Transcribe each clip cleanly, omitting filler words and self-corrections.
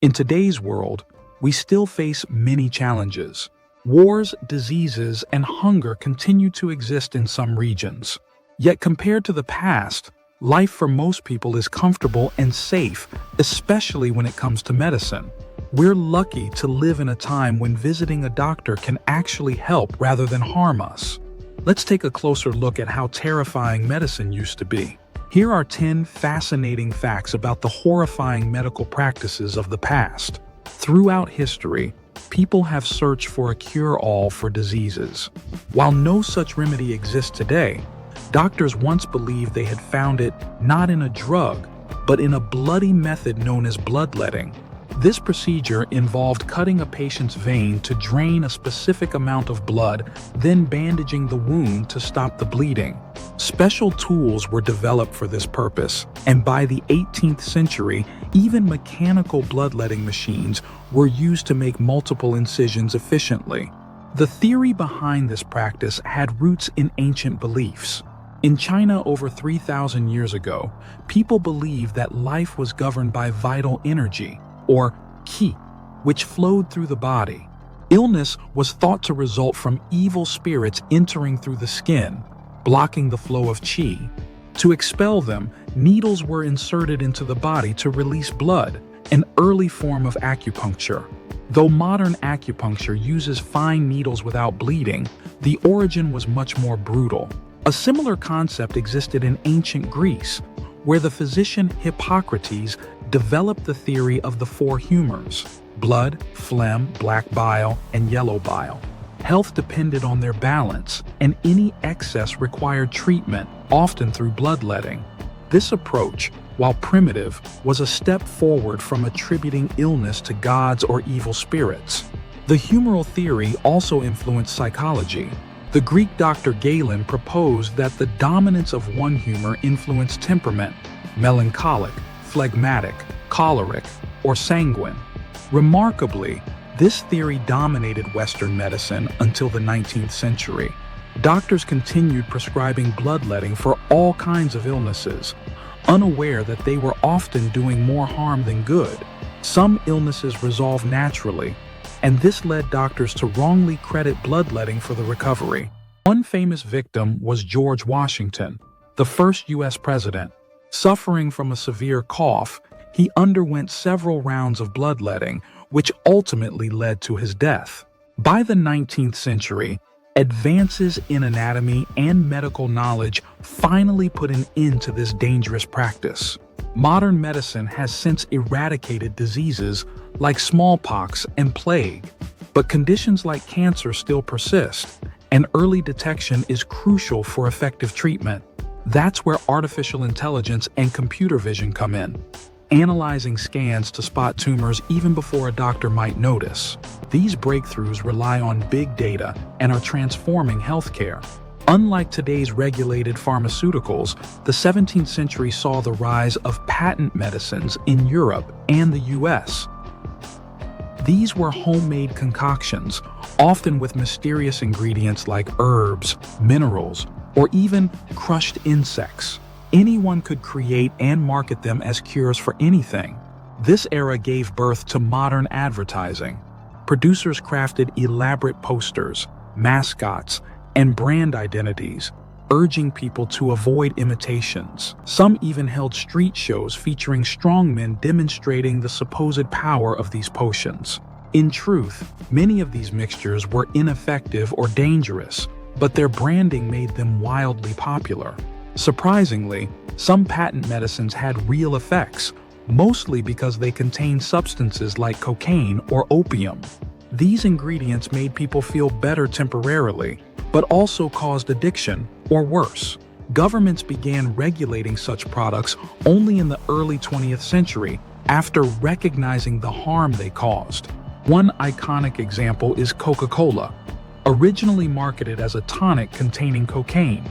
In today's world, we still face many challenges. Wars, diseases, and hunger continue to exist in some regions. Yet compared to the past, life for most people is comfortable and safe, especially when it comes to medicine. We're lucky to live in a time when visiting a doctor can actually help rather than harm us. Let's take a closer look at how terrifying medicine used to be. Here are 10 fascinating facts about the horrifying medical practices of the past. Throughout history, people have searched for a cure-all for diseases. While no such remedy exists today, doctors once believed they had found it not in a drug, but in a bloody method known as bloodletting. This procedure involved cutting a patient's vein to drain a specific amount of blood, then bandaging the wound to stop the bleeding. Special tools were developed for this purpose, and by the 18th century, even mechanical bloodletting machines were used to make multiple incisions efficiently. The theory behind this practice had roots in ancient beliefs. In China over 3,000 years ago, people believed that life was governed by vital energy, or qi, which flowed through the body. Illness was thought to result from evil spirits entering through the skin, blocking the flow of qi. To expel them, needles were inserted into the body to release blood, an early form of acupuncture. Though modern acupuncture uses fine needles without bleeding, the origin was much more brutal. A similar concept existed in ancient Greece, where the physician Hippocrates developed the theory of the four humors: blood, phlegm, black bile, and yellow bile. Health depended on their balance, and any excess required treatment, often through bloodletting. This approach, while primitive, was a step forward from attributing illness to gods or evil spirits. The humoral theory also influenced psychology. The Greek Dr. Galen proposed that the dominance of one humor influenced temperament: melancholic, phlegmatic, choleric, or sanguine. Remarkably, this theory dominated Western medicine until the 19th century. Doctors continued prescribing bloodletting for all kinds of illnesses, unaware that they were often doing more harm than good. Some illnesses resolve naturally, and this led doctors to wrongly credit bloodletting for the recovery. One famous victim was George Washington, the first U.S. president. Suffering from a severe cough, he underwent several rounds of bloodletting, which ultimately led to his death. By the 19th century, advances in anatomy and medical knowledge finally put an end to this dangerous practice. Modern medicine has since eradicated diseases like smallpox and plague, but conditions like cancer still persist, and early detection is crucial for effective treatment. That's where artificial intelligence and computer vision come in, analyzing scans to spot tumors even before a doctor might notice. These breakthroughs rely on big data and are transforming healthcare. Unlike today's regulated pharmaceuticals, the 17th century saw the rise of patent medicines in Europe and the US. These were homemade concoctions, often with mysterious ingredients like herbs, minerals, or even crushed insects. Anyone could create and market them as cures for anything. This era gave birth to modern advertising. Producers crafted elaborate posters, mascots, and brand identities, urging people to avoid imitations. Some even held street shows featuring strongmen demonstrating the supposed power of these potions. In truth, many of these mixtures were ineffective or dangerous, but their branding made them wildly popular. Surprisingly, some patent medicines had real effects, mostly because they contained substances like cocaine or opium. These ingredients made people feel better temporarily, but also caused addiction, or worse. Governments began regulating such products only in the early 20th century after recognizing the harm they caused. One iconic example is Coca-Cola, originally marketed as a tonic containing cocaine.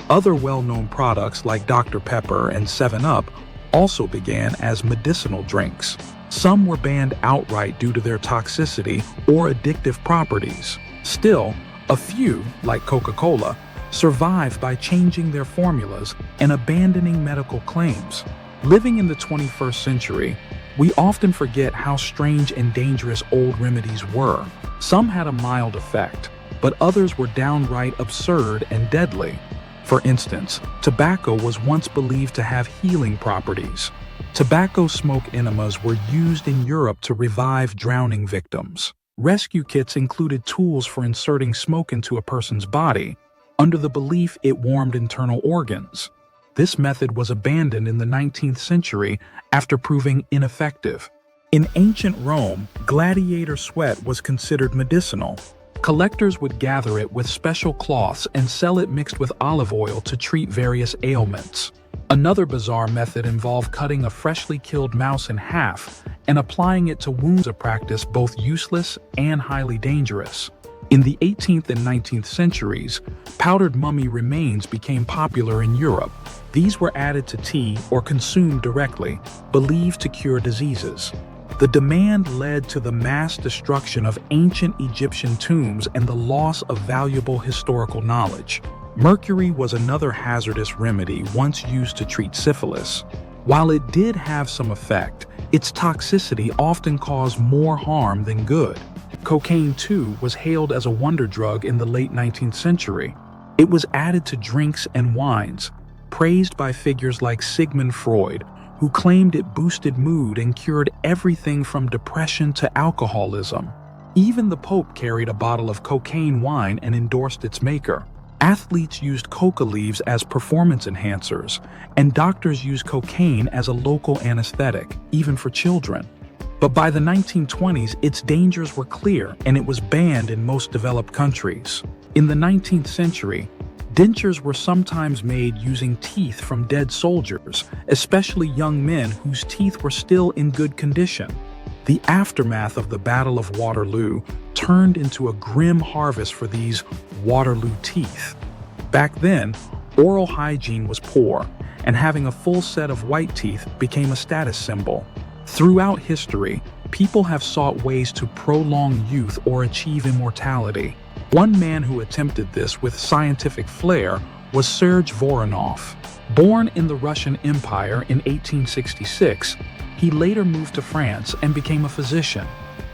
Other well-known products like Dr. Pepper and 7-Up also began as medicinal drinks. Some were banned outright due to their toxicity or addictive properties. Still, a few, like Coca-Cola, survived by changing their formulas and abandoning medical claims. Living in the 21st century, We often forget how strange and dangerous old remedies were. Some had a mild effect, but others were downright absurd and deadly. For instance, tobacco was once believed to have healing properties. Tobacco smoke enemas were used in Europe to revive drowning victims. Rescue kits included tools for inserting smoke into a person's body, under the belief it warmed internal organs. This method was abandoned in the 19th century after proving ineffective. In ancient Rome, gladiator sweat was considered medicinal. Collectors would gather it with special cloths and sell it mixed with olive oil to treat various ailments. Another bizarre method involved cutting a freshly killed mouse in half and applying it to wounds, a practice both useless and highly dangerous. In the 18th and 19th centuries, powdered mummy remains became popular in Europe. These were added to tea or consumed directly, believed to cure diseases. The demand led to the mass destruction of ancient Egyptian tombs and the loss of valuable historical knowledge. Mercury was another hazardous remedy once used to treat syphilis. While it did have some effect, its toxicity often caused more harm than good. Cocaine, too, was hailed as a wonder drug in the late 19th century. It was added to drinks and wines, praised by figures like Sigmund Freud, who claimed it boosted mood and cured everything from depression to alcoholism. Even the Pope carried a bottle of cocaine wine and endorsed its maker. Athletes used coca leaves as performance enhancers, and doctors used cocaine as a local anesthetic, even for children. But by the 1920s, its dangers were clear, and it was banned in most developed countries. In the 19th century, dentures were sometimes made using teeth from dead soldiers, especially young men whose teeth were still in good condition. The aftermath of the Battle of Waterloo turned into a grim harvest for these Waterloo teeth. Back then, oral hygiene was poor, and having a full set of white teeth became a status symbol. Throughout history, people have sought ways to prolong youth or achieve immortality. One man who attempted this with scientific flair was Serge Voronov. Born in the Russian Empire in 1866, he later moved to France and became a physician.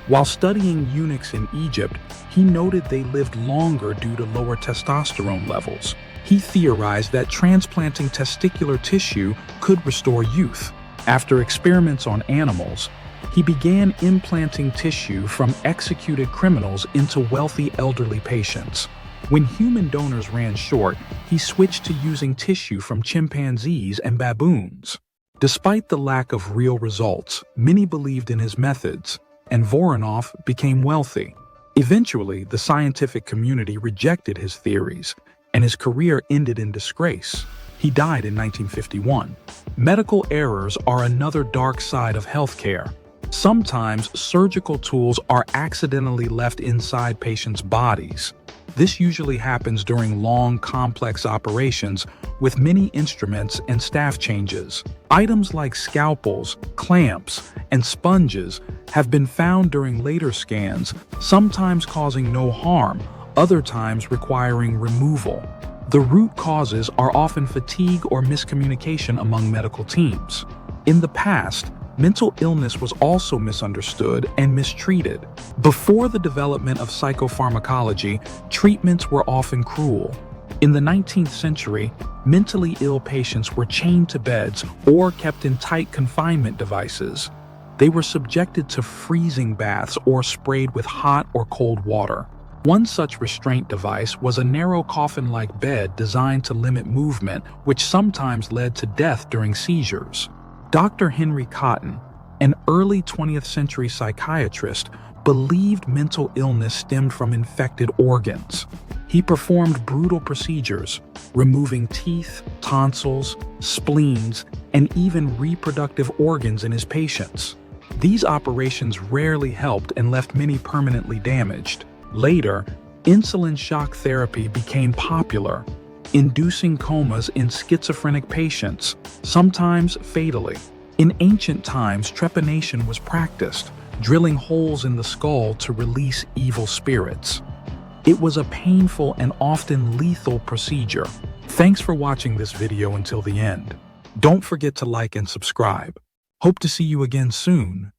While studying eunuchs in Egypt, he noted they lived longer due to lower testosterone levels. He theorized that transplanting testicular tissue could restore youth. After experiments on animals, he began implanting tissue from executed criminals into wealthy elderly patients. When human donors ran short, he switched to using tissue from chimpanzees and baboons. Despite the lack of real results, many believed in his methods, and Voronov became wealthy. Eventually, the scientific community rejected his theories, and his career ended in disgrace. He died in 1951. Medical errors are another dark side of healthcare. Sometimes surgical tools are accidentally left inside patients' bodies. This usually happens during long, complex operations with many instruments and staff changes. Items like scalpels, clamps, and sponges have been found during later scans, sometimes causing no harm, other times requiring removal. The root causes are often fatigue or miscommunication among medical teams. In the past, mental illness was also misunderstood and mistreated. Before the development of psychopharmacology, treatments were often cruel. In the 19th century, mentally ill patients were chained to beds or kept in tight confinement devices. They were subjected to freezing baths or sprayed with hot or cold water. One such restraint device was a narrow coffin-like bed designed to limit movement, which sometimes led to death during seizures. Dr. Henry Cotton, an early 20th century psychiatrist, believed mental illness stemmed from infected organs. He performed brutal procedures, removing teeth, tonsils, spleens, and even reproductive organs in his patients. These operations rarely helped and left many permanently damaged. Later, insulin shock therapy became popular, inducing comas in schizophrenic patients, sometimes fatally. In ancient times, trepanation was practiced, drilling holes in the skull to release evil spirits. It was a painful and often lethal procedure. Thanks for watching this video until the end. Don't forget to like and subscribe. Hope to see you again soon.